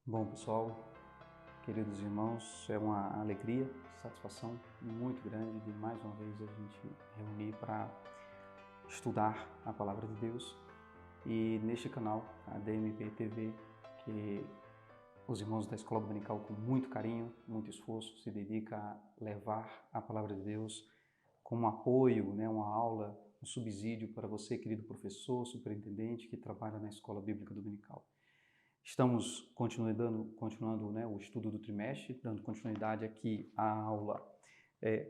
Bom, pessoal, queridos irmãos, é uma alegria, satisfação muito grande de mais uma vez a gente reunir para estudar a Palavra de Deus. E neste canal, a DMP TV, que os irmãos da Escola Dominical com muito carinho, muito esforço, se dedica a levar a Palavra de Deus como apoio, uma aula, um subsídio para você, querido professor, superintendente, que trabalha na Escola Bíblica Dominical. Estamos continuando o estudo do trimestre, dando continuidade aqui à aula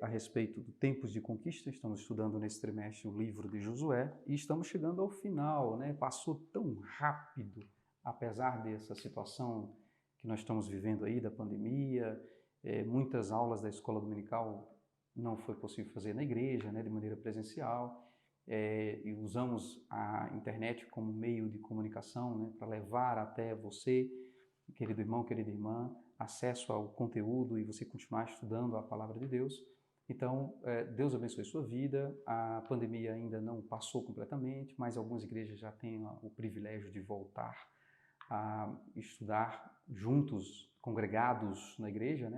a respeito do Tempos de Conquista. Estamos estudando nesse trimestre o livro de Josué e estamos chegando ao final, Passou tão rápido, apesar dessa situação que nós estamos vivendo aí, da pandemia. Muitas aulas da Escola Dominical não foi possível fazer na igreja, de maneira presencial. E usamos a internet como meio de comunicação, para levar até você, querido irmão, querida irmã, acesso ao conteúdo e você continuar estudando a Palavra de Deus. Então, Deus abençoe sua vida. A pandemia ainda não passou completamente, mas algumas igrejas já têm o privilégio de voltar a estudar juntos, congregados na igreja,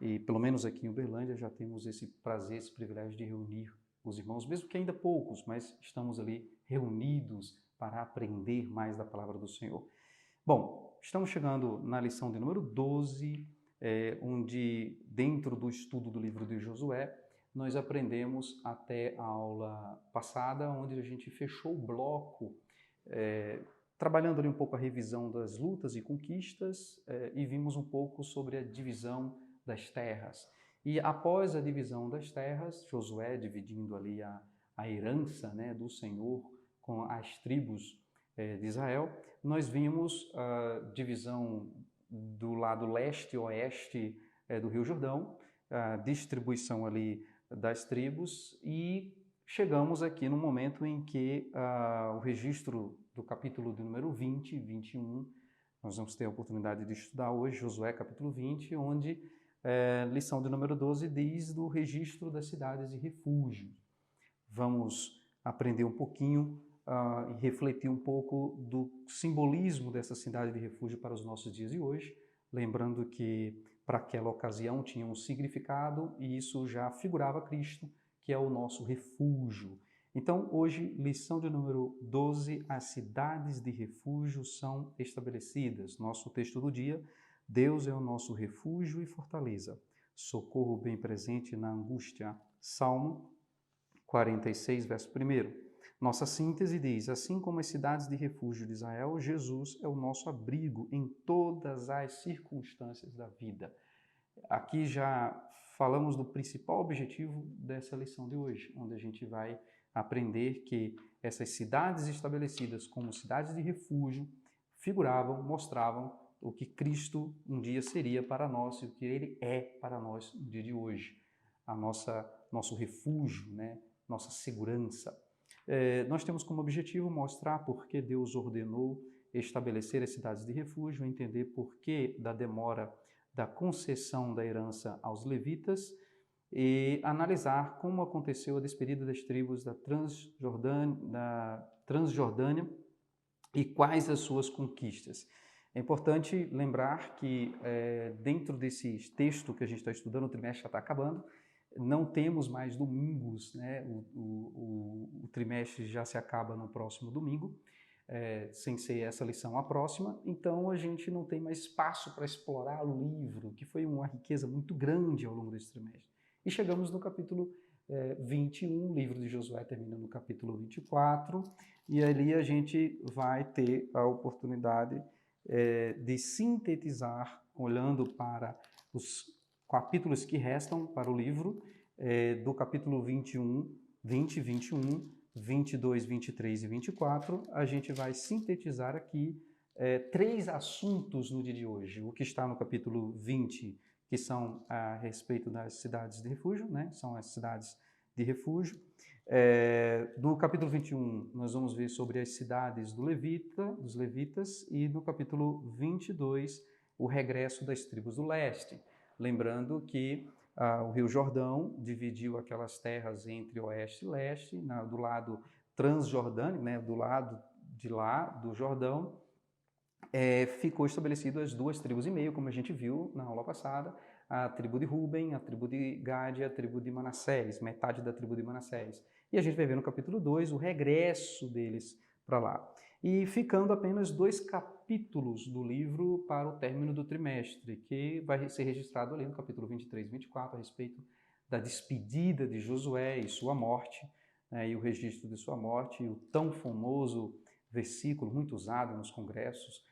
E pelo menos aqui em Uberlândia já temos esse prazer, esse privilégio de reunir os irmãos, mesmo que ainda poucos, mas estamos ali reunidos para aprender mais da Palavra do Senhor. Bom, estamos chegando na lição de número 12, onde dentro do estudo do livro de Josué, nós aprendemos até a aula passada, onde a gente fechou o bloco, trabalhando ali um pouco a revisão das lutas e conquistas, e vimos um pouco sobre a divisão das terras. E após a divisão das terras, Josué dividindo ali a herança do Senhor com as tribos de Israel, nós vimos a divisão do lado leste e oeste do Rio Jordão, a distribuição ali das tribos, e chegamos aqui no momento em que o registro do capítulo de número 20 e 21, nós vamos ter a oportunidade de estudar hoje, Josué capítulo 20, onde lição de número 12 diz do registro das cidades de refúgio. Vamos aprender um pouquinho e refletir um pouco do simbolismo dessa cidade de refúgio para os nossos dias de hoje, lembrando que para aquela ocasião tinha um significado e isso já figurava Cristo, que é o nosso refúgio. Então, hoje, lição de número 12, as cidades de refúgio são estabelecidas. Nosso texto do dia: Deus é o nosso refúgio e fortaleza, socorro bem presente na angústia. Salmo 46, verso 1. Nossa síntese diz: assim como as cidades de refúgio de Israel, Jesus é o nosso abrigo em todas as circunstâncias da vida. Aqui já falamos do principal objetivo dessa lição de hoje, onde a gente vai aprender que essas cidades estabelecidas como cidades de refúgio figuravam, mostravam o que Cristo um dia seria para nós e o que Ele é para nós no dia de hoje. Nosso refúgio, nossa segurança. Nós temos como objetivo mostrar por que Deus ordenou estabelecer as cidades de refúgio, entender por que da demora da concessão da herança aos levitas e analisar como aconteceu a despedida das tribos da Transjordânia e quais as suas conquistas. É importante lembrar que dentro desse texto que a gente está estudando, o trimestre já está acabando, não temos mais domingos, o trimestre já se acaba no próximo domingo, sem ser essa lição a próxima, então a gente não tem mais espaço para explorar o livro, que foi uma riqueza muito grande ao longo desse trimestre. E chegamos no capítulo 21, o livro de Josué termina no capítulo 24, e ali a gente vai ter a oportunidade de sintetizar, olhando para os capítulos que restam para o livro, do capítulo 21, 20, 21, 22, 23 e 24, a gente vai sintetizar aqui 3 assuntos no dia de hoje. O que está no capítulo 20, que são a respeito das cidades de refúgio, são as cidades de refúgio. Do capítulo 21, nós vamos ver sobre as cidades dos levitas, e no capítulo 22, o regresso das tribos do leste. Lembrando que o Rio Jordão, dividiu aquelas terras entre oeste e leste, do lado transjordânico, né, do lado de lá, do Jordão, ficou estabelecido as 2,5 tribos, como a gente viu na aula passada, a tribo de Ruben, a tribo de Gade e a tribo de Manassés, metade da tribo de Manassés. E a gente vai ver no capítulo 2 o regresso deles para lá. E ficando apenas 2 capítulos do livro para o término do trimestre, que vai ser registrado ali no capítulo 23 e 24, a respeito da despedida de Josué e sua morte, né, e o registro de sua morte, e o tão famoso versículo, muito usado nos congressos,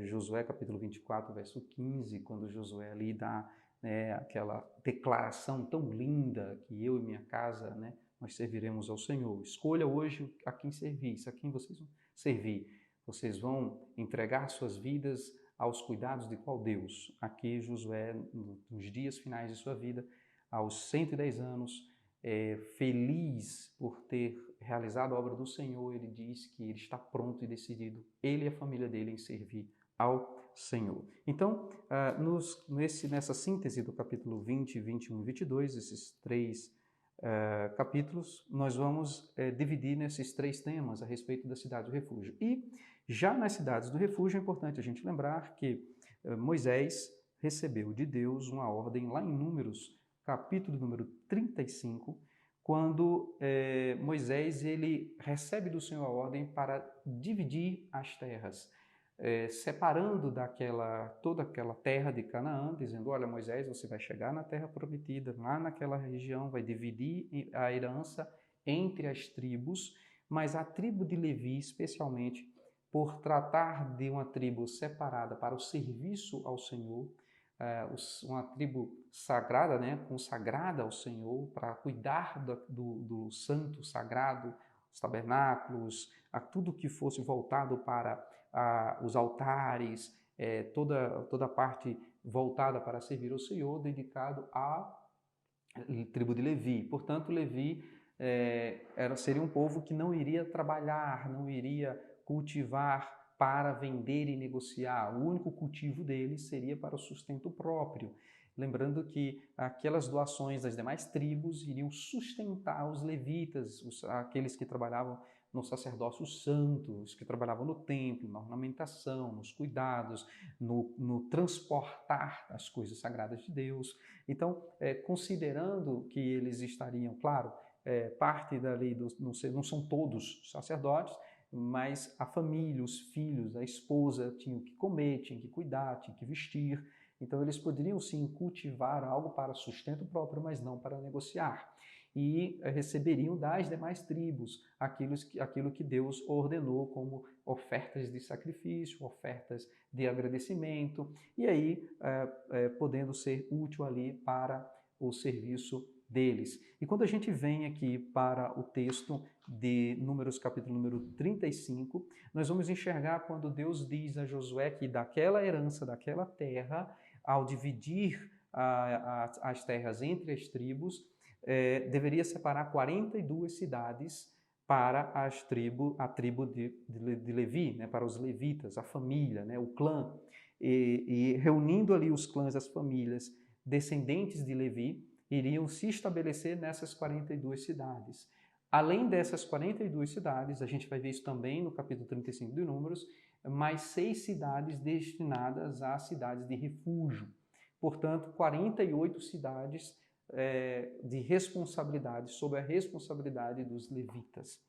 Josué capítulo 24, verso 15, quando Josué ali dá, né, aquela declaração tão linda que eu e minha casa, né, nós serviremos ao Senhor. Escolha hoje a quem servir, a quem vocês vão servir. Vocês vão entregar suas vidas aos cuidados de qual Deus? Aqui Josué, nos dias finais de sua vida, aos 110 anos, feliz por ter realizado a obra do Senhor, ele diz que ele está pronto e decidido, ele e a família dele, em servir ao Senhor. Então, nessa síntese do capítulo 20, 21 e 22, esses 3 capítulos, nós vamos dividir nesses 3 temas a respeito da cidade do refúgio. E já nas cidades do refúgio é importante a gente lembrar que Moisés recebeu de Deus uma ordem lá em Números, capítulo número 35, quando Moisés ele recebe do Senhor a ordem para dividir as terras, separando toda aquela terra de Canaã, dizendo, olha Moisés, você vai chegar na terra prometida, lá naquela região, vai dividir a herança entre as tribos, mas a tribo de Levi, especialmente, por tratar de uma tribo separada para o serviço ao Senhor, uma tribo sagrada, né, consagrada ao Senhor, para cuidar do santo sagrado, os tabernáculos, a tudo que fosse voltado para os altares, toda a parte voltada para servir ao Senhor, dedicado à tribo de Levi. Portanto, Levi seria um povo que não iria trabalhar, não iria cultivar para vender e negociar. O único cultivo deles seria para o sustento próprio. Lembrando que aquelas doações das demais tribos iriam sustentar os levitas, aqueles que trabalhavam no sacerdócio santo, os que trabalhavam no templo, na ornamentação, nos cuidados, no transportar as coisas sagradas de Deus. Então, considerando que eles estariam, claro, parte dali, não são todos sacerdotes, mas a família, os filhos, a esposa tinham que comer, tinham que cuidar, tinham que vestir. Então eles poderiam sim cultivar algo para sustento próprio, mas não para negociar. E receberiam das demais tribos aquilo que Deus ordenou como ofertas de sacrifício, ofertas de agradecimento, e aí podendo ser útil ali para o serviço deles. E quando a gente vem aqui para o texto de Números, capítulo número 35, nós vamos enxergar quando Deus diz a Josué que daquela herança, daquela terra, ao dividir as terras entre as tribos, deveria separar 42 cidades para a tribo de Levi, né, para os levitas, a família, né, o clã, e reunindo ali os clãs, as famílias descendentes de Levi, iriam se estabelecer nessas 42 cidades. Além dessas 42 cidades, a gente vai ver isso também no capítulo 35 de Números, mais 6 cidades destinadas a cidades de refúgio. Portanto, 48 cidades de responsabilidade, sob a responsabilidade dos levitas.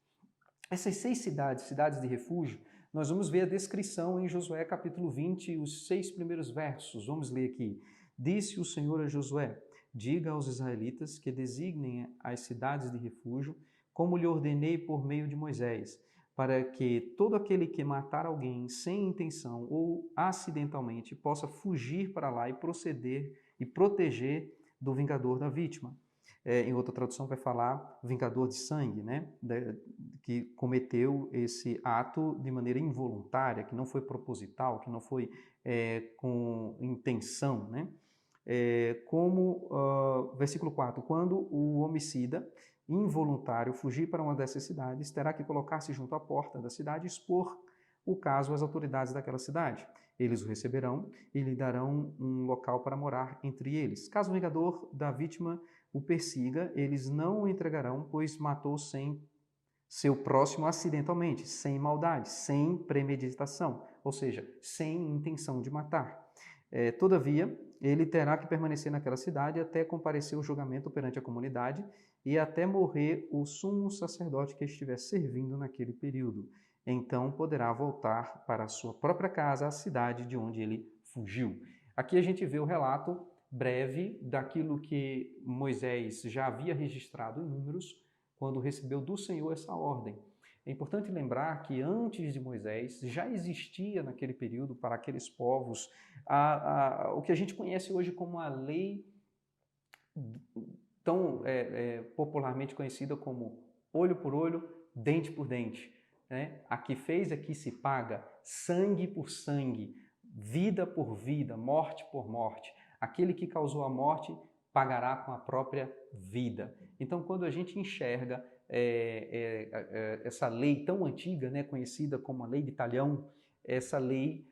Essas 6 cidades de refúgio, nós vamos ver a descrição em Josué capítulo 20, os 6 primeiros versos. Vamos ler aqui. Disse o Senhor a Josué: diga aos israelitas que designem as cidades de refúgio, como lhe ordenei por meio de Moisés, para que todo aquele que matar alguém sem intenção ou acidentalmente possa fugir para lá e proceder e proteger do vingador da vítima. Em outra tradução vai falar vingador de sangue, né? Que cometeu esse ato de maneira involuntária, que não foi proposital, que não foi com intenção, né? Versículo 4, quando o homicida involuntário fugir para uma dessas cidades, terá que colocar-se junto à porta da cidade e expor o caso às autoridades daquela cidade. Eles o receberão e lhe darão um local para morar entre eles. Caso o vingador da vítima o persiga, eles não o entregarão, pois matou sem seu próximo acidentalmente, sem maldade, sem premeditação, ou seja, sem intenção de matar. Todavia, ele terá que permanecer naquela cidade até comparecer o julgamento perante a comunidade e até morrer o sumo sacerdote que estiver servindo naquele período. Então poderá voltar para a sua própria casa, a cidade de onde ele fugiu. Aqui a gente vê o relato breve daquilo que Moisés já havia registrado em Números, quando recebeu do Senhor essa ordem. É importante lembrar que antes de Moisés já existia naquele período para aqueles povos o que a gente conhece hoje como a lei tão popularmente conhecida como olho por olho, dente por dente. Né? Aqui fez, aqui se paga, sangue por sangue, vida por vida, morte por morte. Aquele que causou a morte pagará com a própria vida. Então, quando a gente enxerga essa lei tão antiga, né, conhecida como a lei de Talhão, essa lei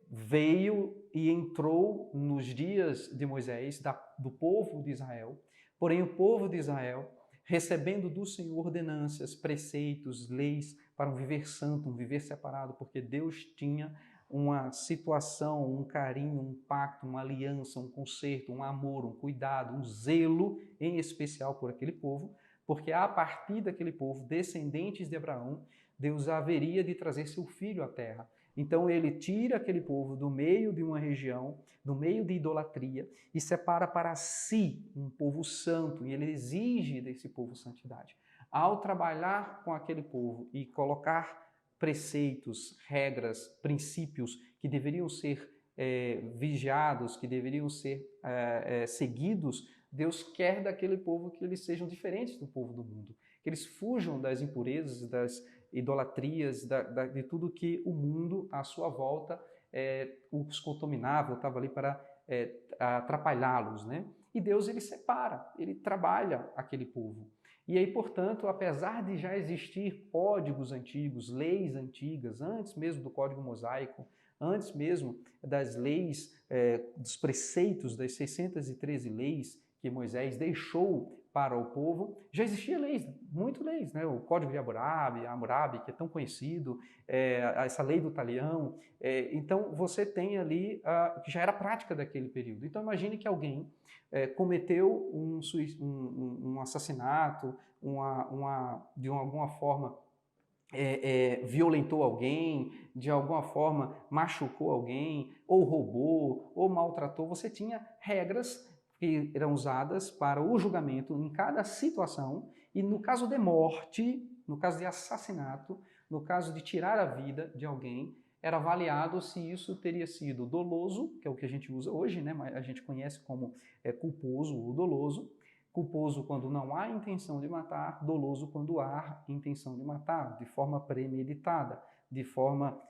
veio e entrou nos dias de Moisés, do povo de Israel. Porém, o povo de Israel, recebendo do Senhor ordenâncias, preceitos, leis para um viver santo, um viver separado, porque Deus tinha uma situação, um carinho, um pacto, uma aliança, um conserto, um amor, um cuidado, um zelo em especial por aquele povo, porque a partir daquele povo, descendentes de Abraão, Deus haveria de trazer seu filho à terra. Então ele tira aquele povo do meio de uma região, do meio de idolatria, e separa para si um povo santo, e ele exige desse povo santidade. Ao trabalhar com aquele povo e colocar preceitos, regras, princípios que deveriam ser vigiados, que deveriam ser seguidos, Deus quer daquele povo que eles sejam diferentes do povo do mundo, que eles fujam das impurezas, das idolatrias, de tudo que o mundo à sua volta os contaminava, estava ali para atrapalhá-los, né? E Deus ele separa, ele trabalha aquele povo. E aí, portanto, apesar de já existir códigos antigos, leis antigas, antes mesmo do Código Mosaico, antes mesmo das leis, dos preceitos das 613 leis que Moisés deixou para o povo, já existia leis, muitas leis, né? O Código de Hammurabi, que é tão conhecido, essa lei do Talião. Então, você tem ali, que já era prática daquele período. Então, imagine que alguém cometeu um assassinato, de alguma forma violentou alguém, de alguma forma machucou alguém, ou roubou, ou maltratou. Você tinha regras que eram usadas para o julgamento em cada situação, e no caso de morte, no caso de assassinato, no caso de tirar a vida de alguém, era avaliado se isso teria sido doloso, que é o que a gente usa hoje, né? A gente conhece como culposo ou doloso. Culposo quando não há intenção de matar, doloso quando há intenção de matar, de forma premeditada, de forma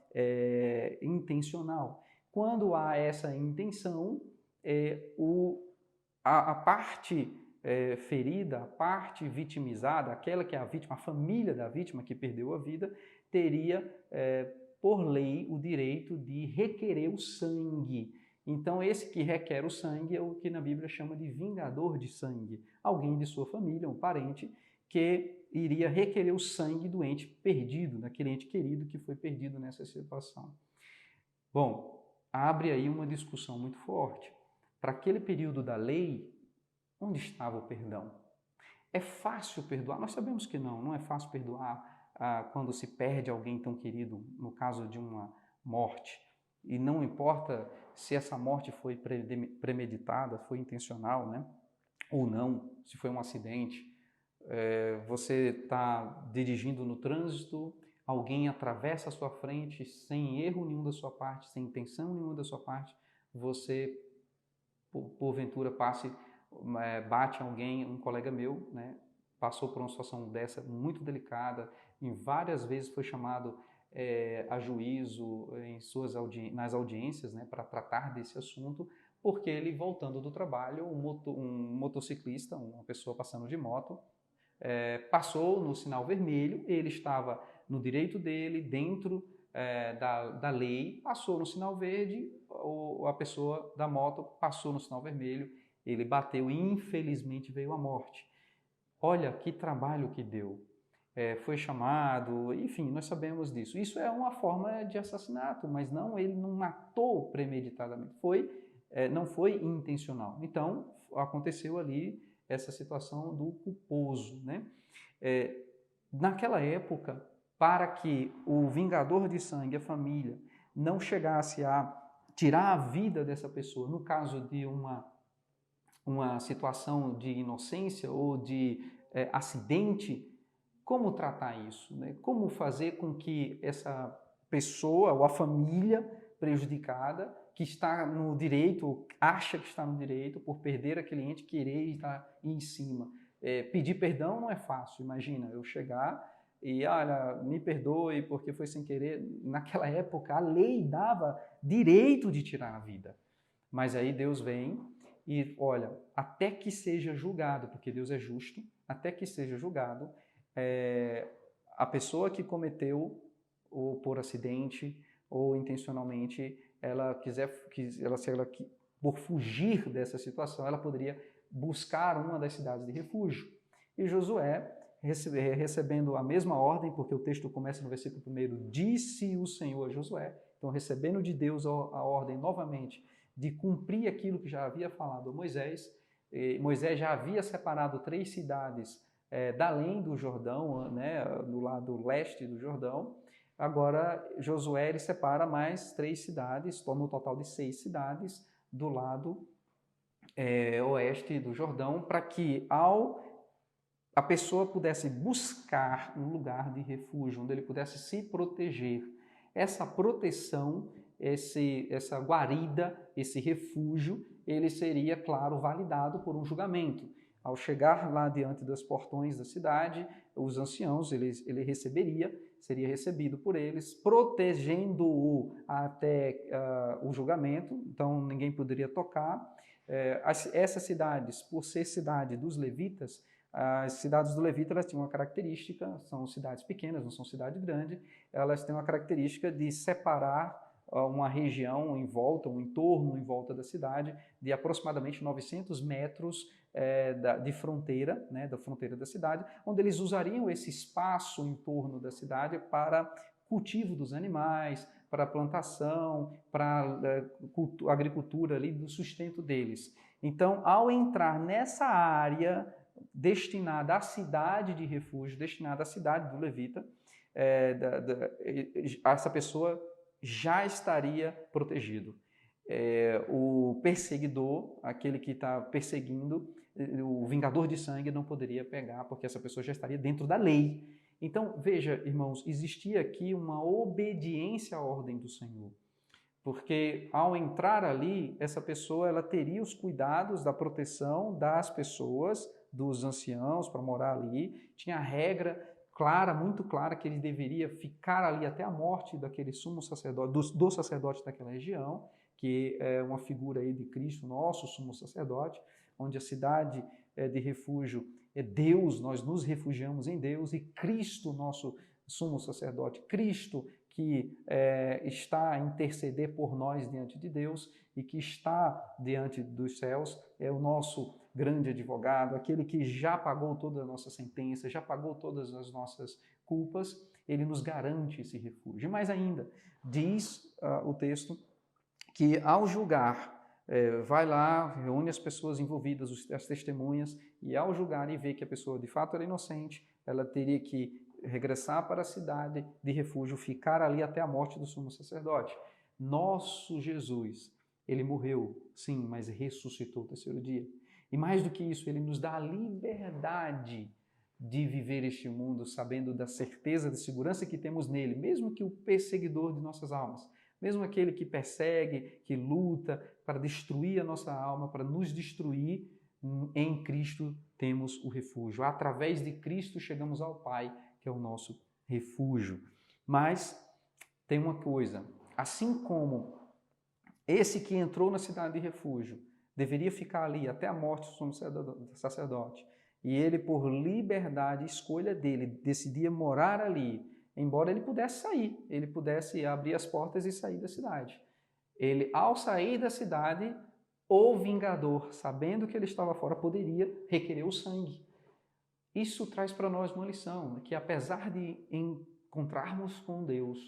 intencional. Quando há essa intenção, a parte ferida, a parte vitimizada, aquela que é a vítima, a família da vítima que perdeu a vida, teria, por lei, o direito de requerer o sangue. Então, esse que requer o sangue é o que na Bíblia chama de vingador de sangue. Alguém de sua família, um parente, que iria requerer o sangue do ente perdido, daquele ente querido que foi perdido nessa situação. Bom, abre aí uma discussão muito forte. Para aquele período da lei, onde estava o perdão? É fácil perdoar? Nós sabemos que não é fácil perdoar quando se perde alguém tão querido, no caso de uma morte. E não importa se essa morte foi premeditada, foi intencional, né? Ou não, se foi um acidente. Você está dirigindo no trânsito, alguém atravessa a sua frente sem erro nenhum da sua parte, sem intenção nenhuma da sua parte, você, porventura, bate alguém, um colega meu, né? Passou por uma situação dessa muito delicada, e várias vezes foi chamado a juízo nas audiências, né, para tratar desse assunto, porque ele, voltando do trabalho, um motociclista, uma pessoa passando de moto, passou no sinal vermelho, ele estava no direito dele, dentro da lei, passou no sinal verde, a pessoa da moto passou no sinal vermelho, ele bateu e infelizmente veio a morte. Olha que trabalho que deu. Foi chamado, enfim, nós sabemos disso. Isso é uma forma de assassinato, mas não, ele não matou premeditadamente, não foi intencional. Então, aconteceu ali essa situação do culposo, né? Naquela época, para que o vingador de sangue, a família, não chegasse a tirar a vida dessa pessoa, no caso de uma situação de inocência ou de acidente, como tratar isso, né? Como fazer com que essa pessoa ou a família prejudicada, que está no direito, acha que está no direito por perder aquele ente, querer estar em cima. Pedir perdão não é fácil, imagina, eu chegar e, olha, me perdoe porque foi sem querer. Naquela época a lei dava direito de tirar a vida, mas aí Deus vem e, olha, até que seja julgado, porque Deus é justo, até que seja julgado, a pessoa que cometeu, ou por acidente, ou intencionalmente, por fugir dessa situação, ela poderia buscar uma das cidades de refúgio. E Josué, recebendo a mesma ordem, porque o texto começa no versículo 1, disse o Senhor a Josué, então recebendo de Deus a ordem novamente de cumprir aquilo que já havia falado a Moisés. Moisés já havia separado 3 cidades da além do Jordão, né, do lado leste do Jordão. Agora Josué ele separa mais 3 cidades, torna um total de 6 cidades do lado oeste do Jordão, para que a pessoa pudesse buscar um lugar de refúgio, onde ele pudesse se proteger. Essa proteção, essa guarida, esse refúgio, ele seria, claro, validado por um julgamento. Ao chegar lá diante dos portões da cidade, os anciãos, ele seria recebido por eles, protegendo-o até o julgamento, então ninguém poderia tocar. Essas cidades, por ser cidade dos levitas, as cidades do Levita elas tinham uma característica, são cidades pequenas, não são cidades grandes, elas têm uma característica de separar uma região em volta, um entorno em volta da cidade, de aproximadamente 900 metros de fronteira, né, da fronteira da cidade, onde eles usariam esse espaço em torno da cidade para cultivo dos animais, para plantação, para agricultura ali, do sustento deles. Então, ao entrar nessa área destinada à cidade de refúgio, destinada à cidade do Levita, essa pessoa já estaria protegido. O perseguidor, aquele que está perseguindo, o vingador de sangue não poderia pegar, porque essa pessoa já estaria dentro da lei. Então, veja, irmãos, existia aqui uma obediência à ordem do Senhor. Porque ao entrar ali, essa pessoa ela teria os cuidados da proteção das pessoas, dos anciãos para morar ali, tinha a regra clara, muito clara, que ele deveria ficar ali até a morte daquele sumo sacerdote, do sacerdote daquela região, que é uma figura aí de Cristo, nosso sumo sacerdote, onde a cidade de refúgio é Deus, nós nos refugiamos em Deus, e Cristo, nosso sumo sacerdote, Cristo que está a interceder por nós diante de Deus e que está diante dos céus, é o nosso grande advogado, aquele que já pagou toda a nossa sentença, já pagou todas as nossas culpas, ele nos garante esse refúgio. Mais ainda, diz o texto que ao julgar, vai lá, reúne as pessoas envolvidas, as testemunhas, e ao julgar e ver que a pessoa de fato era inocente, ela teria que regressar para a cidade de refúgio, ficar ali até a morte do sumo sacerdote. Nosso Jesus, ele morreu, sim, mas ressuscitou o 3º dia. E mais do que isso, ele nos dá a liberdade de viver este mundo sabendo da certeza, da segurança que temos nele, mesmo que o perseguidor de nossas almas, mesmo aquele que persegue, que luta para destruir a nossa alma, para nos destruir, em Cristo temos o refúgio. Através de Cristo chegamos ao Pai, que é o nosso refúgio. Mas tem uma coisa, assim como esse que entrou na cidade de refúgio deveria ficar ali até a morte do sumo sacerdote, e ele, por liberdade, escolha dele, decidia morar ali, embora ele pudesse sair, ele pudesse abrir as portas e sair da cidade. Ele, ao sair da cidade, o vingador, sabendo que ele estava fora, poderia requerer o sangue. Isso traz para nós uma lição, que apesar de encontrarmos com Deus,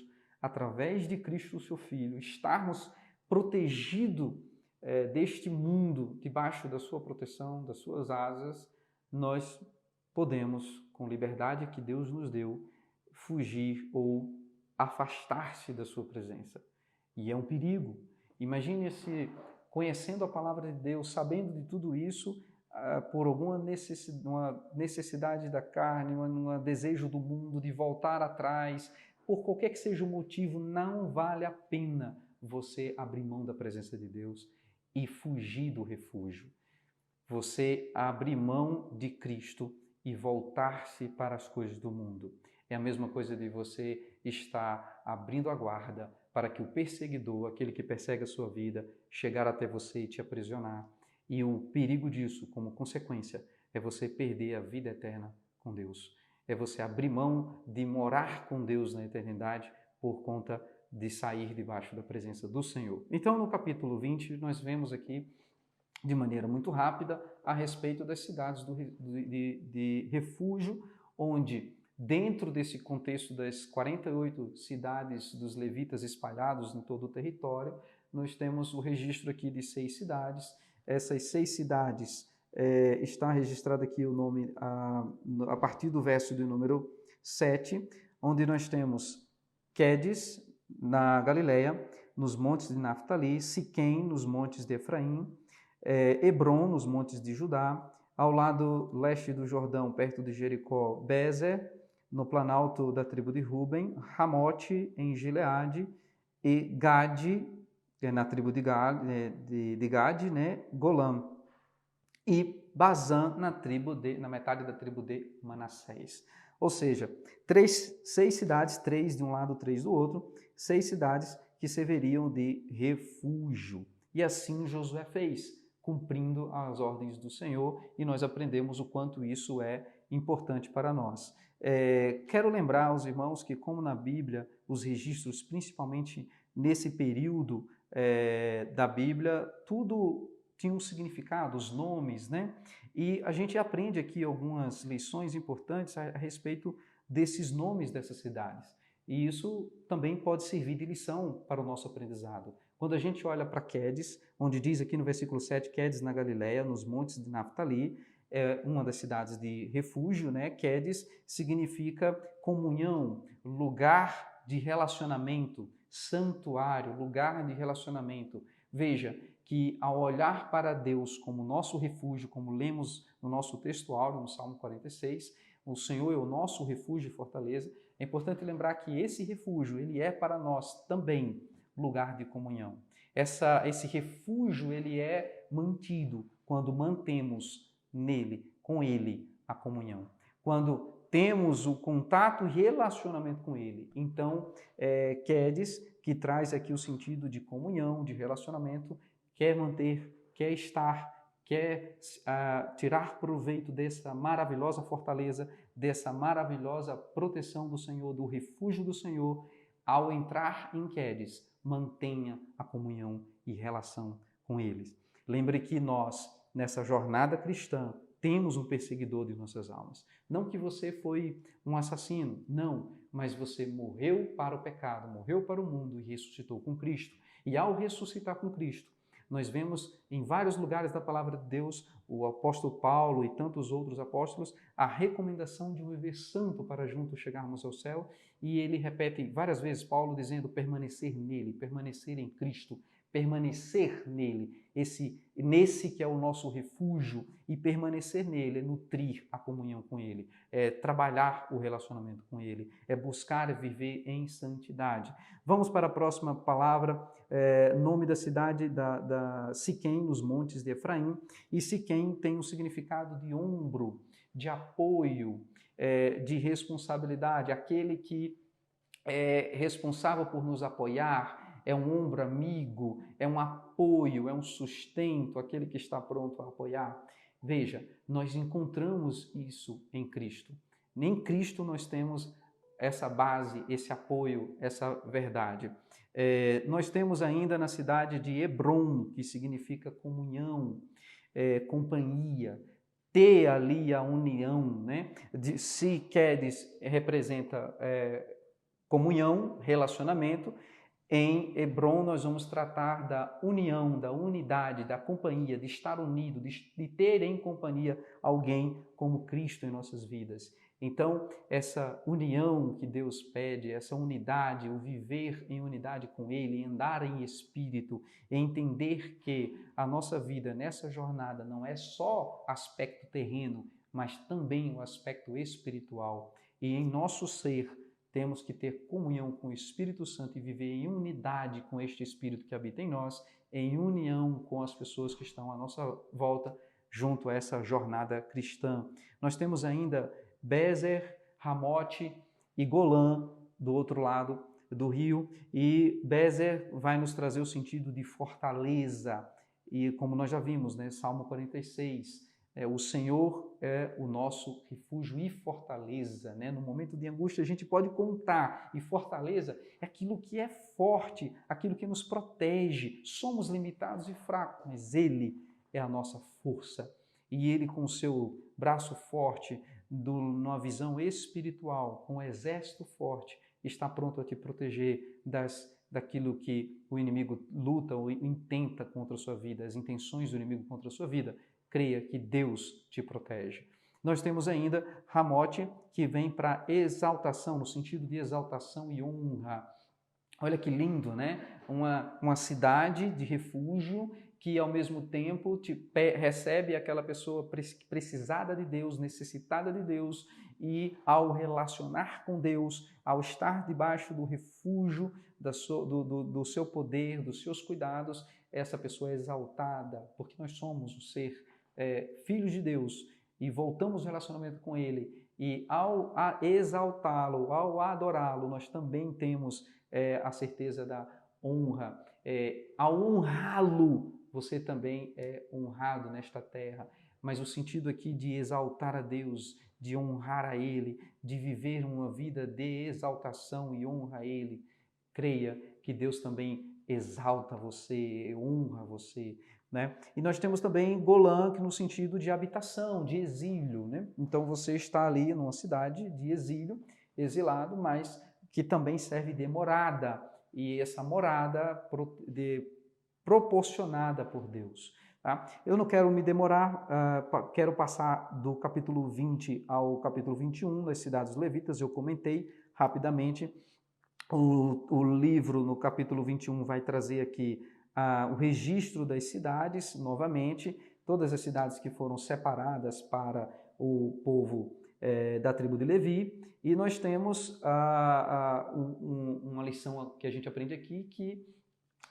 através de Cristo, seu Filho, estarmos protegidos deste mundo, debaixo da sua proteção, das suas asas, nós podemos, com liberdade que Deus nos deu, fugir ou afastar-se da sua presença. E é um perigo. Imagine-se conhecendo a palavra de Deus, sabendo de tudo isso, por alguma necessidade da carne, um desejo do mundo de voltar atrás, por qualquer que seja o motivo, não vale a pena você abrir mão da presença de Deus e fugir do refúgio. Você abrir mão de Cristo e voltar-se para as coisas do mundo. É a mesma coisa de você estar abrindo a guarda para que o perseguidor, aquele que persegue a sua vida, chegar até você e te aprisionar. E o perigo disso, como consequência, é você perder a vida eterna com Deus. É você abrir mão de morar com Deus na eternidade por conta de sair debaixo da presença do Senhor. Então, no capítulo 20, nós vemos aqui, de maneira muito rápida, a respeito das cidades de refúgio, onde, dentro desse contexto das 48 cidades dos levitas espalhados em todo o território, nós temos o registro aqui de 6 cidades. Essas 6 cidades, está registrado aqui o nome a partir do verso do número 7, onde nós temos Quedes, na Galileia, nos montes de Naftali, Siquém, nos montes de Efraim, Hebron, nos montes de Judá, ao lado leste do Jordão, perto de Jericó, Bezer, no planalto da tribo de Ruben, Ramote, em Gileade, e Gade, na tribo de Gade, né? Golam, e Bazã, na metade da tribo de Manassés. Ou seja, 6 cidades, 3 de um lado, 3 do outro, 6 cidades que serviriam de refúgio. E assim Josué fez, cumprindo as ordens do Senhor, e nós aprendemos o quanto isso é importante para nós. Quero lembrar aos irmãos que, como na Bíblia, os registros, principalmente nesse período da Bíblia, tudo tinha um significado, os nomes, né? E a gente aprende aqui algumas lições importantes a respeito desses nomes dessas cidades. E isso também pode servir de lição para o nosso aprendizado. Quando a gente olha para Quedes, onde diz aqui no versículo 7, Quedes na Galileia, nos montes de Naftali, é uma das cidades de refúgio, né? Quedes significa comunhão, lugar de relacionamento, santuário, lugar de relacionamento. Veja que ao olhar para Deus como nosso refúgio, como lemos no nosso texto áureo, no Salmo 46, o Senhor é o nosso refúgio e fortaleza, é importante lembrar que esse refúgio, ele é para nós também lugar de comunhão. Esse refúgio, ele é mantido quando mantemos nele, com ele, a comunhão. Quando temos o contato e relacionamento com ele. Então, Quedes, que traz aqui o sentido de comunhão, de relacionamento, quer manter, quer estar, quer tirar proveito dessa maravilhosa fortaleza, dessa maravilhosa proteção do Senhor, do refúgio do Senhor. Ao entrar em Quedes, mantenha a comunhão e relação com eles. Lembre que nós, nessa jornada cristã, temos um perseguidor de nossas almas. Não que você foi um assassino, não, mas você morreu para o pecado, morreu para o mundo e ressuscitou com Cristo. E ao ressuscitar com Cristo, nós vemos em vários lugares da palavra de Deus, o apóstolo Paulo e tantos outros apóstolos, a recomendação de um viver santo para juntos chegarmos ao céu. E ele repete várias vezes, Paulo dizendo, permanecer nele, permanecer em Cristo, permanecer nele, nesse que é o nosso refúgio, e permanecer nele é nutrir a comunhão com ele, é trabalhar o relacionamento com ele, é buscar viver em santidade. Vamos para a próxima palavra, nome da cidade da Siquém, nos montes de Efraim, e Siquém tem um significado de ombro, de apoio, de responsabilidade, aquele que é responsável por nos apoiar, é um ombro amigo, é um apoio, é um sustento, aquele que está pronto a apoiar. Veja, nós encontramos isso em Cristo. Em Cristo nós temos essa base, esse apoio, essa verdade. Nós temos ainda na cidade de Hebron, que significa comunhão, companhia, ter ali a união, né? Se queres representa comunhão, relacionamento. Em Hebron nós vamos tratar da união, da unidade, da companhia, de estar unido, de ter em companhia alguém como Cristo em nossas vidas. Então, essa união que Deus pede, essa unidade, o viver em unidade com Ele, andar em espírito, entender que a nossa vida nessa jornada não é só aspecto terreno, mas também o aspecto espiritual. E em nosso ser, temos que ter comunhão com o Espírito Santo e viver em unidade com este Espírito que habita em nós, em união com as pessoas que estão à nossa volta, junto a essa jornada cristã. Nós temos ainda Bezer, Ramote e Golã do outro lado do rio, e Bezer vai nos trazer o sentido de fortaleza, e como nós já vimos, né, Salmo 46, o Senhor é o nosso refúgio e fortaleza, né? No momento de angústia a gente pode contar, e fortaleza é aquilo que é forte, aquilo que nos protege. Somos limitados e fracos, mas Ele é a nossa força. E Ele, com o seu braço forte, numa visão espiritual, com um exército forte, está pronto a te proteger daquilo que o inimigo luta ou intenta contra a sua vida, as intenções do inimigo contra a sua vida. Creia que Deus te protege. Nós temos ainda Ramote, que vem para exaltação, no sentido de exaltação e honra. Olha que lindo, né? Uma cidade de refúgio que, ao mesmo tempo, recebe aquela pessoa precisada de Deus, necessitada de Deus, e ao relacionar com Deus, ao estar debaixo do refúgio do seu poder, dos seus cuidados, essa pessoa é exaltada, porque nós somos o ser filhos de Deus e voltamos o relacionamento com Ele, e ao exaltá-lo, ao adorá-lo, nós também temos a certeza da honra. Ao honrá-lo, você também é honrado nesta terra. Mas o sentido aqui de exaltar a Deus, de honrar a Ele, de viver uma vida de exaltação e honra a Ele, creia que Deus também exalta você, honra você, né? E nós temos também Golã, que no sentido de habitação, de exílio, né? Então você está ali numa cidade de exílio, exilado, mas que também serve de morada, e essa morada proporcionada por Deus. Tá? Eu não quero me demorar, quero passar do capítulo 20 ao capítulo 21 das cidades levitas. Eu comentei rapidamente. O livro, no capítulo 21, vai trazer aqui o registro das cidades, novamente, todas as cidades que foram separadas para o povo da tribo de Levi. E nós temos uma lição que a gente aprende aqui,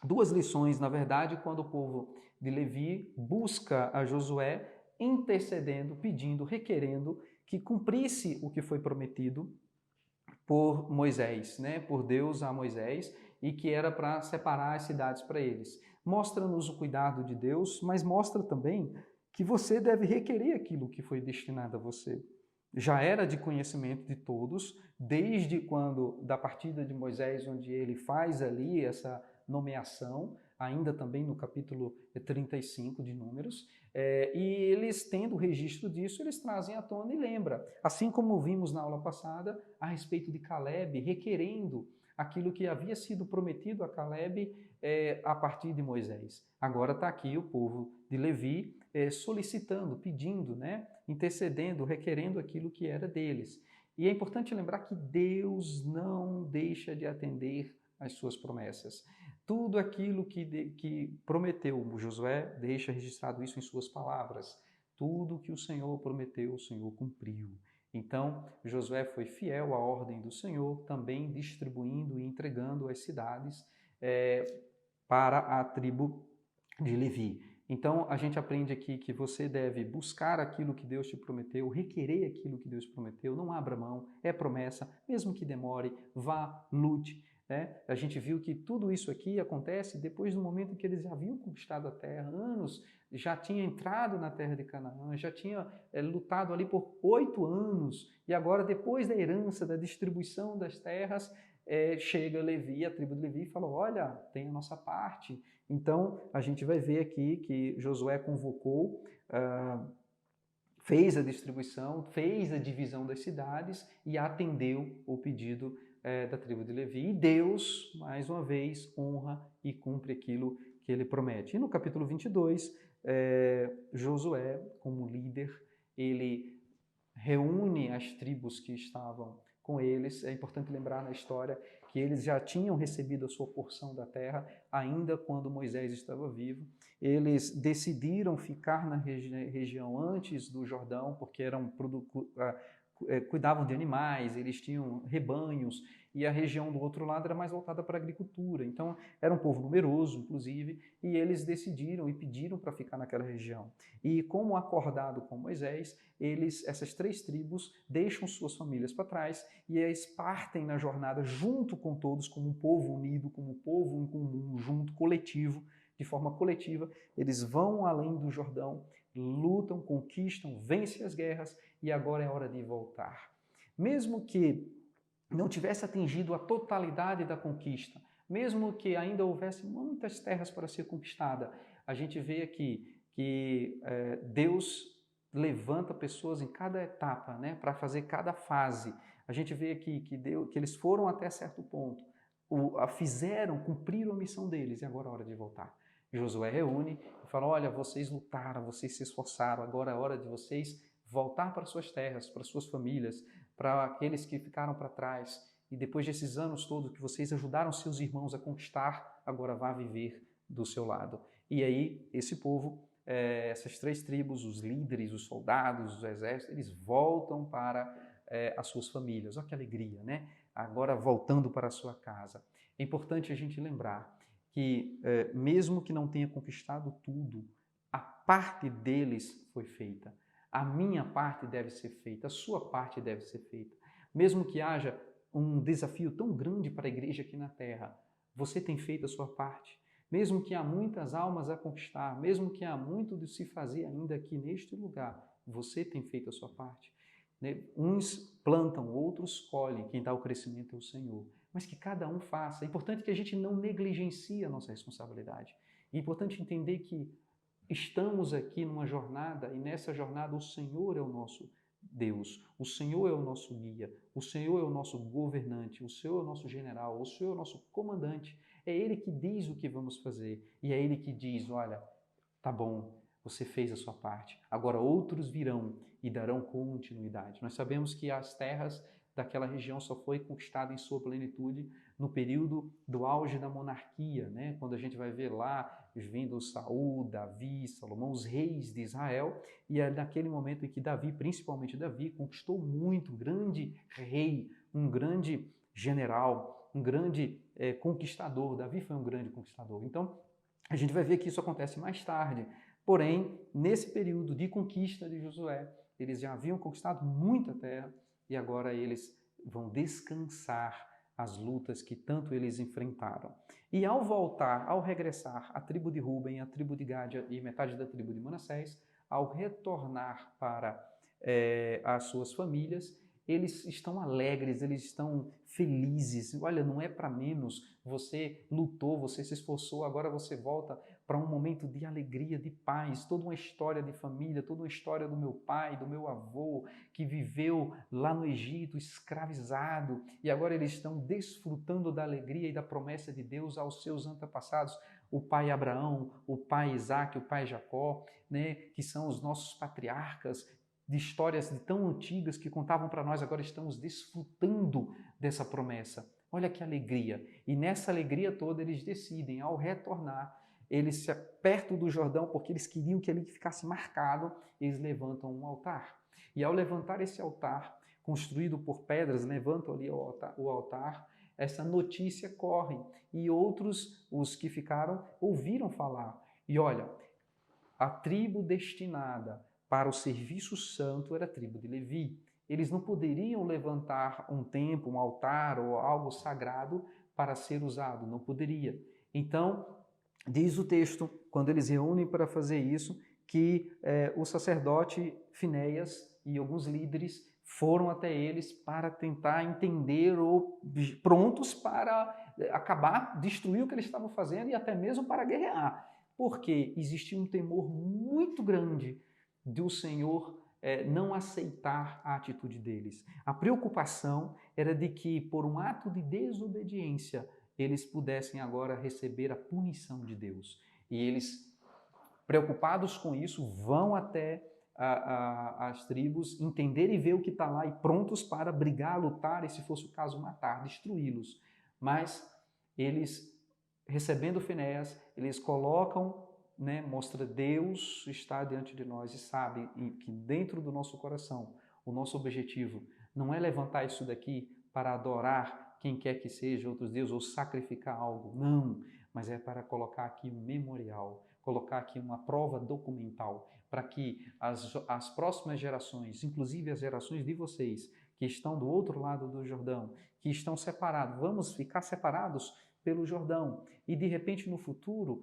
duas lições, na verdade, quando o povo de Levi busca a Josué, intercedendo, pedindo, requerendo que cumprisse o que foi prometido por Moisés, né? Por Deus a Moisés, e que era para separar as cidades para eles. Mostra-nos o cuidado de Deus, mas mostra também que você deve requerer aquilo que foi destinado a você. Já era de conhecimento de todos, desde quando, da partida de Moisés, onde ele faz ali essa nomeação, ainda também no capítulo 35 de Números, e eles, tendo o registro disso, eles trazem à tona e lembra. Assim como vimos na aula passada, a respeito de Caleb, requerendo aquilo que havia sido prometido a Caleb a partir de Moisés. Agora está aqui o povo de Levi solicitando, pedindo, né, intercedendo, requerendo aquilo que era deles. E é importante lembrar que Deus não deixa de atender às suas promessas. Tudo aquilo que prometeu, Josué deixa registrado isso em suas palavras. Tudo que o Senhor prometeu, o Senhor cumpriu. Então, Josué foi fiel à ordem do Senhor, também distribuindo e entregando as cidades para a tribo de Levi. Então, a gente aprende aqui que você deve buscar aquilo que Deus te prometeu, requerer aquilo que Deus prometeu, não abra mão, é promessa, mesmo que demore, vá, lute, né? A gente viu que tudo isso aqui acontece depois do momento em que eles já haviam conquistado a terra, anos, já tinha entrado na terra de Canaã, já tinha lutado ali por 8 anos, e agora, depois da herança, da distribuição das terras, chega Levi, a tribo de Levi, e falou: olha, tem a nossa parte. Então, a gente vai ver aqui que Josué convocou, fez a distribuição, fez a divisão das cidades e atendeu o pedido da tribo de Levi. E Deus, mais uma vez, honra e cumpre aquilo que ele promete. E no capítulo 22, Josué, como líder, ele reúne as tribos que estavam com eles. É importante lembrar na história que eles já tinham recebido a sua porção da terra, ainda quando Moisés estava vivo. Eles decidiram ficar na região antes do Jordão, porque cuidavam de animais, eles tinham rebanhos, e a região do outro lado era mais voltada para a agricultura. Então, era um povo numeroso, inclusive, e eles decidiram e pediram para ficar naquela região. E como acordado com Moisés, essas 3 tribos deixam suas famílias para trás e eles partem na jornada junto com todos, como um povo unido, como um povo em comum, junto, coletivo, de forma coletiva. Eles vão além do Jordão, lutam, conquistam, vencem as guerras e agora é hora de voltar. Mesmo que não tivesse atingido a totalidade da conquista, mesmo que ainda houvesse muitas terras para ser conquistada, a gente vê aqui que Deus levanta pessoas em cada etapa, né, para fazer cada fase. A gente vê aqui que eles foram até certo ponto, cumpriram a missão deles e agora é hora de voltar. Josué reúne e fala: olha, vocês lutaram, vocês se esforçaram, agora é hora de vocês voltar para suas terras, para suas famílias, para aqueles que ficaram para trás. E depois desses anos todos que vocês ajudaram seus irmãos a conquistar, agora vá viver do seu lado. E aí, esse povo, essas 3 tribos, os líderes, os soldados, os exércitos, eles voltam para as suas famílias. Olha que alegria, né? Agora voltando para a sua casa. É importante a gente lembrar que, mesmo que não tenha conquistado tudo, a parte deles foi feita. A minha parte deve ser feita, a sua parte deve ser feita. Mesmo que haja um desafio tão grande para a igreja aqui na terra, você tem feito a sua parte. Mesmo que há muitas almas a conquistar, mesmo que há muito de se fazer ainda aqui neste lugar, você tem feito a sua parte. Uns plantam, outros colhem, quem dá o crescimento é o Senhor. Mas que cada um faça. É importante que a gente não negligencie a nossa responsabilidade. É importante entender que estamos aqui numa jornada e nessa jornada o Senhor é o nosso Deus, o Senhor é o nosso guia, o Senhor é o nosso governante, o Senhor é o nosso general, o Senhor é o nosso comandante. É Ele que diz o que vamos fazer e é Ele que diz: olha, tá bom, você fez a sua parte, agora outros virão e darão continuidade. Nós sabemos que as terras daquela região só foi conquistada em sua plenitude no período do auge da monarquia, né? Quando a gente vai ver lá vindo Saul, Davi, Salomão, os reis de Israel, e é naquele momento em que Davi, principalmente Davi, conquistou muito, um grande rei, um grande general, um grande conquistador. Davi foi um grande conquistador. Então, a gente vai ver que isso acontece mais tarde. Porém, nesse período de conquista de Josué, eles já haviam conquistado muita terra e agora eles vão descansar as lutas que tanto eles enfrentaram. E ao voltar, ao regressar, a tribo de Ruben, a tribo de Gádia e metade da tribo de Manassés, ao retornar para as suas famílias, eles estão alegres, eles estão felizes. Olha, não é para menos, você lutou, você se esforçou, agora você volta para um momento de alegria, de paz, toda uma história de família, toda uma história do meu pai, do meu avô, que viveu lá no Egito, escravizado, e agora eles estão desfrutando da alegria e da promessa de Deus aos seus antepassados, o pai Abraão, o pai Isaac, o pai Jacó, né, que são os nossos patriarcas, de histórias tão antigas que contavam para nós, agora estamos desfrutando dessa promessa. Olha que alegria! E nessa alegria toda eles decidem, ao retornar, eles perto do Jordão, porque eles queriam que ele ficasse marcado, eles levantam um altar. E ao levantar esse altar, construído por pedras, levantam ali o altar, essa notícia corre. E outros, os que ficaram, ouviram falar. E olha, a tribo destinada para o serviço santo era a tribo de Levi. Eles não poderiam levantar um templo, um altar ou algo sagrado para ser usado, não poderia. Então, diz o texto, quando eles reúnem para fazer isso, que o sacerdote Finéias e alguns líderes foram até eles para tentar entender ou prontos para acabar, destruir o que eles estavam fazendo e até mesmo para guerrear. Porque existia um temor muito grande do Senhor não aceitar a atitude deles. A preocupação era de que, por um ato de desobediência, eles pudessem agora receber a punição de Deus. E eles, preocupados com isso, vão até as tribos, entender e ver o que está lá e prontos para brigar, lutar e, se fosse o caso, matar, destruí-los. Mas eles, recebendo Finéias, eles colocam, mostra Deus está diante de nós e sabe que dentro do nosso coração, o nosso objetivo não é levantar isso daqui para adorar quem quer que seja, outros deuses, ou sacrificar algo, não, mas é para colocar aqui um memorial, colocar aqui uma prova documental, para que as próximas gerações, inclusive as gerações de vocês, que estão do outro lado do Jordão, que estão separados, vamos ficar separados pelo Jordão, e de repente no futuro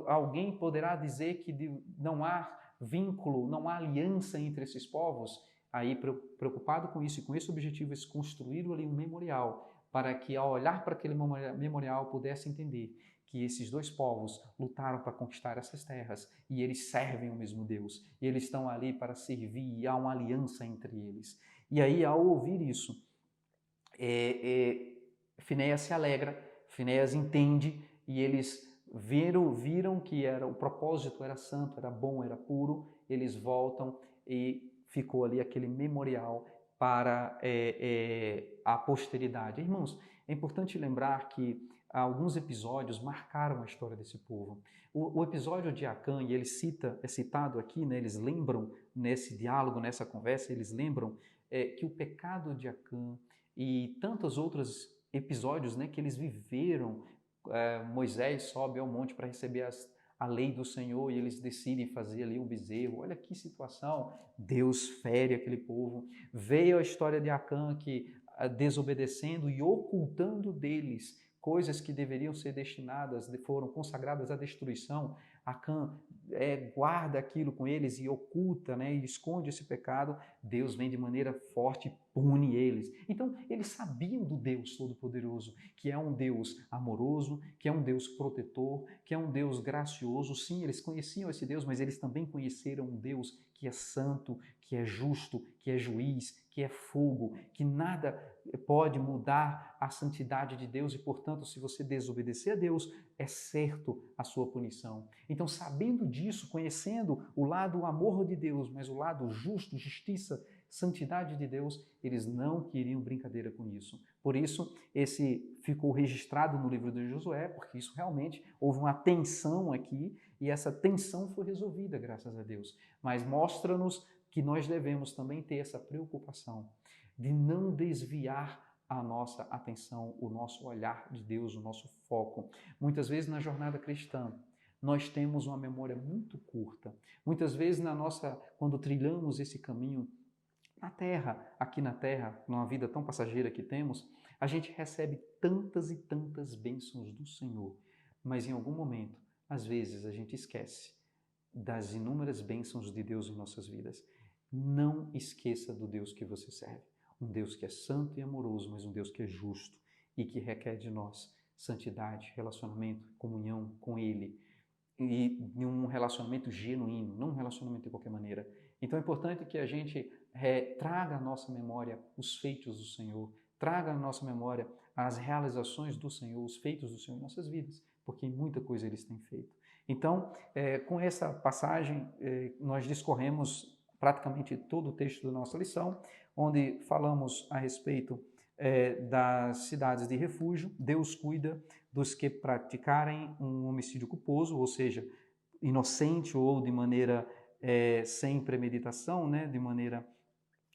alguém poderá dizer que não há vínculo, não há aliança entre esses povos. Aí, preocupado com isso e com esse objetivo, eles construíram ali um memorial, para que ao olhar para aquele memorial pudesse entender que esses dois povos lutaram para conquistar essas terras e eles servem o mesmo Deus, e eles estão ali para servir e há uma aliança entre eles. E aí, ao ouvir isso, Finéias se alegra, Finéias entende e eles viram que o propósito era santo, era bom, era puro, eles voltam e ficou ali aquele memorial para a posteridade. Irmãos, é importante lembrar que alguns episódios marcaram a história desse povo. O episódio de Acã, e ele é citado aqui, eles lembram nesse diálogo, nessa conversa, eles lembram que o pecado de Acã e tantos outros episódios que eles viveram, Moisés sobe ao monte para receber a lei do Senhor e eles decidem fazer ali um bezerro. Olha que situação, Deus fere aquele povo. Veio a história de Acã que, desobedecendo e ocultando deles coisas que deveriam ser destinadas, foram consagradas à destruição, Acã guarda aquilo com eles e oculta, e esconde esse pecado. Deus vem de maneira forte e pune eles. Então, eles sabiam do Deus Todo-Poderoso, que é um Deus amoroso, que é um Deus protetor, que é um Deus gracioso. Sim, eles conheciam esse Deus, mas eles também conheceram um Deus que é santo, que é justo, que é juiz, que é fogo, que nada pode mudar a santidade de Deus e, portanto, se você desobedecer a Deus, é certo a sua punição. Então, sabendo disso, conhecendo o lado amor de Deus, mas o lado justo, justiça, santidade de Deus, eles não queriam brincadeira com isso. Por isso, esse ficou registrado no livro de Josué, porque isso realmente houve uma tensão aqui e essa tensão foi resolvida, graças a Deus. Mas mostra-nos que nós devemos também ter essa preocupação de não desviar a nossa atenção, o nosso olhar de Deus, o nosso foco. Muitas vezes na jornada cristã, nós temos uma memória muito curta. Muitas vezes quando trilhamos esse caminho na terra, aqui na terra, numa vida tão passageira que temos, a gente recebe tantas e tantas bênçãos do Senhor, mas em algum momento, às vezes, a gente esquece das inúmeras bênçãos de Deus em nossas vidas. Não esqueça do Deus que você serve. Um Deus que é santo e amoroso, mas um Deus que é justo e que requer de nós santidade, relacionamento, comunhão com Ele e um relacionamento genuíno, não um relacionamento de qualquer maneira. Então é importante que a gente traga à nossa memória os feitos do Senhor, traga à nossa memória as realizações do Senhor, os feitos do Senhor em nossas vidas, porque muita coisa eles têm feito. Então, com essa passagem, nós discorremos praticamente todo o texto da nossa lição, onde falamos a respeito das cidades de refúgio. Deus cuida dos que praticarem um homicídio culposo, ou seja, inocente ou de maneira sem premeditação, de maneira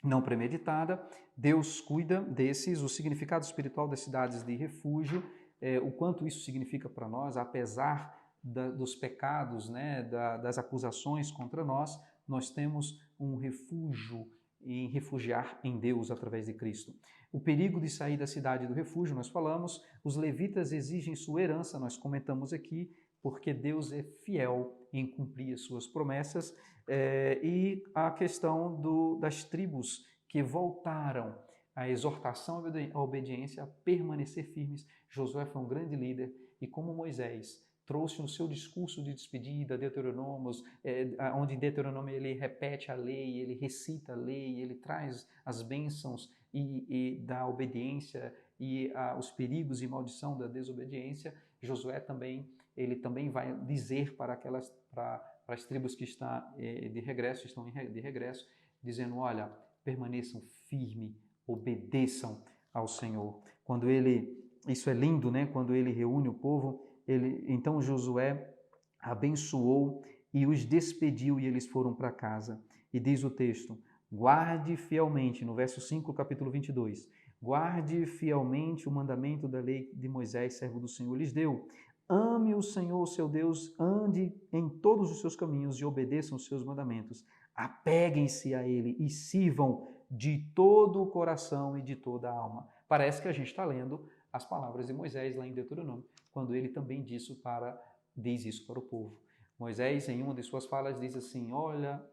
não premeditada. Deus cuida desses, o significado espiritual das cidades de refúgio, o quanto isso significa para nós, apesar dos pecados, das acusações contra nós, nós temos um refúgio em refugiar em Deus através de Cristo. O perigo de sair da cidade do refúgio, nós falamos, os levitas exigem sua herança, nós comentamos aqui, porque Deus é fiel em cumprir as suas promessas, e a questão das tribos que voltaram à exortação à obediência, a permanecer firmes. Josué foi um grande líder e, como Moisés, trouxe no seu discurso de despedida, Deuteronômios, onde em Deuteronômio ele repete a lei, ele recita a lei, ele traz as bênçãos e da obediência e os perigos e maldição da desobediência. Josué também, ele também vai dizer para as tribos que estão de regresso, dizendo, olha, permaneçam firmes, obedeçam ao Senhor. Isso é lindo, né? Quando ele reúne o povo, então Josué abençoou e os despediu e eles foram para casa. E diz o texto, guarde fielmente, no verso 5, capítulo 22, guarde fielmente o mandamento da lei de Moisés, servo do Senhor, lhes deu. Ame o Senhor, seu Deus, ande em todos os seus caminhos e obedeçam os seus mandamentos. Apeguem-se a ele e sirvam de todo o coração e de toda a alma. Parece que a gente está lendo as palavras de Moisés lá em Deuteronômio, quando ele também diz isso para o povo. Moisés, em uma de suas falas, diz assim, olha,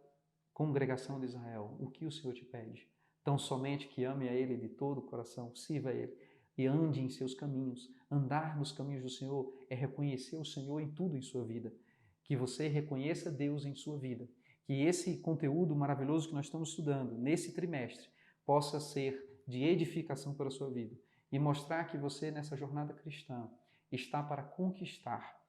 congregação de Israel, o que o Senhor te pede? Tão somente que ame a ele de todo o coração, sirva a ele e ande em seus caminhos. Andar nos caminhos do Senhor é reconhecer o Senhor em tudo em sua vida. Que você reconheça Deus em sua vida. Que esse conteúdo maravilhoso que nós estamos estudando nesse trimestre possa ser de edificação para a sua vida e mostrar que você, nessa jornada cristã, está para conquistar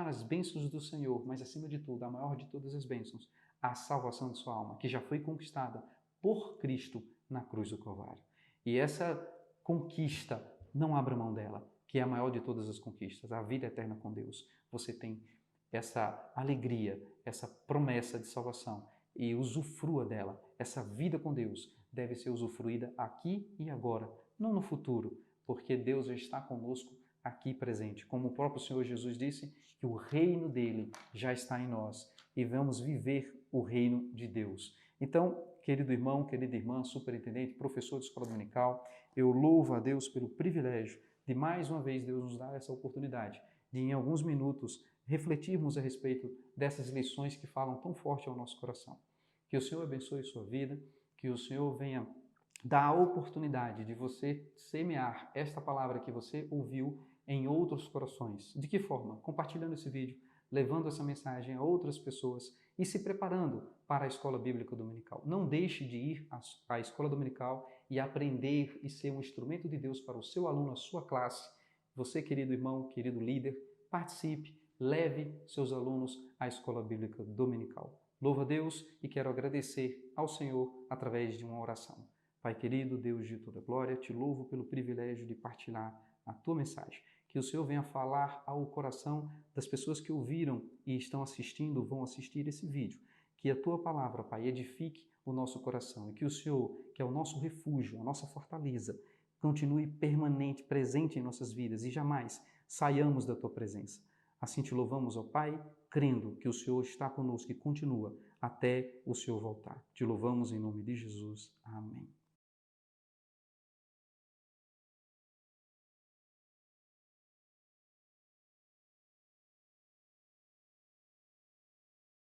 as bênçãos do Senhor, mas acima de tudo, a maior de todas as bênçãos, a salvação de sua alma, que já foi conquistada por Cristo na cruz do Calvário. E essa conquista, não abra mão dela, que é a maior de todas as conquistas, a vida eterna com Deus. Você tem essa alegria, essa promessa de salvação e usufrua dela. Essa vida com Deus deve ser usufruída aqui e agora, não no futuro, porque Deus já está conosco aqui presente. Como o próprio Senhor Jesus disse, que o reino dele já está em nós e vamos viver o reino de Deus. Então, querido irmão, querida irmã, superintendente, professor de escola dominical, eu louvo a Deus pelo privilégio de mais uma vez Deus nos dar essa oportunidade de em alguns minutos refletirmos a respeito dessas lições que falam tão forte ao nosso coração. Que o Senhor abençoe sua vida, que o Senhor venha dar a oportunidade de você semear esta palavra que você ouviu em outros corações. De que forma? Compartilhando esse vídeo, levando essa mensagem a outras pessoas e se preparando para a Escola Bíblica Dominical. Não deixe de ir à Escola Dominical e aprender e ser um instrumento de Deus para o seu aluno, a sua classe. Você, querido irmão, querido líder, participe, leve seus alunos à Escola Bíblica Dominical. Louvo a Deus e quero agradecer ao Senhor através de uma oração. Pai querido, Deus de toda glória, te louvo pelo privilégio de partilhar a tua mensagem. Que o Senhor venha falar ao coração das pessoas que ouviram e estão assistindo, vão assistir esse vídeo. Que a tua palavra, Pai, edifique o nosso coração e que o Senhor, que é o nosso refúgio, a nossa fortaleza, continue permanente, presente em nossas vidas e jamais saiamos da tua presença. Assim te louvamos, ó Pai, crendo que o Senhor está conosco e continua até o Senhor voltar. Te louvamos em nome de Jesus. Amém.